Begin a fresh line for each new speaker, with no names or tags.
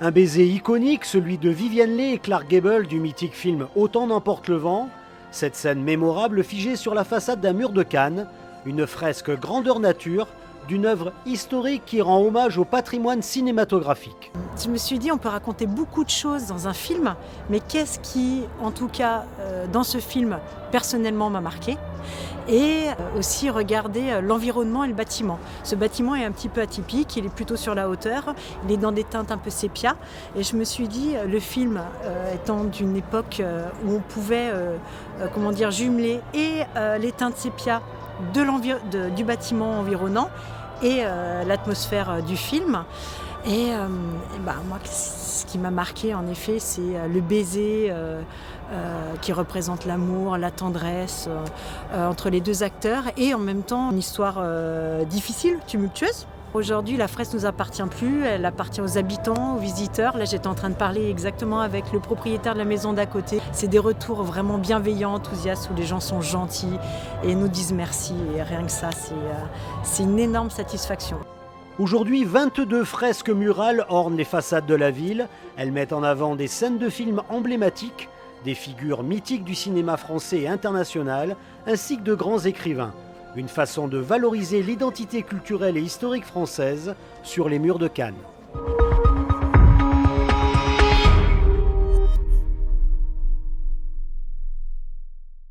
Un baiser iconique, celui de Vivien Leigh et Clark Gable du mythique film Autant n'emporte le vent. Cette scène mémorable figée sur la façade d'un mur de Cannes, une fresque grandeur nature d'une œuvre historique qui rend hommage au patrimoine cinématographique.
Je me suis dit, on peut raconter beaucoup de choses dans un film, mais qu'est-ce qui, en tout cas, dans ce film, personnellement m'a marqué ? Et aussi regarder l'environnement et le bâtiment. Ce bâtiment est un petit peu atypique, il est plutôt sur la hauteur, il est dans des teintes un peu sépia. Et je me suis dit, le film étant d'une époque où on pouvait jumeler et les teintes sépia du bâtiment environnant et l'atmosphère du film. Moi, ce qui m'a marqué, en effet, c'est le baiser qui représente l'amour, la tendresse entre les deux acteurs et en même temps une histoire difficile, tumultueuse. Aujourd'hui, la fresque ne nous appartient plus, elle appartient aux habitants, aux visiteurs. Là, j'étais en train de parler exactement avec le propriétaire de la maison d'à côté. C'est des retours vraiment bienveillants, enthousiastes, où les gens sont gentils et nous disent merci. Et rien que ça, c'est une énorme satisfaction.
Aujourd'hui, 22 fresques murales ornent les façades de la ville. Elles mettent en avant des scènes de films emblématiques, des figures mythiques du cinéma français et international, ainsi que de grands écrivains. Une façon de valoriser l'identité culturelle et historique française sur les murs de Cannes.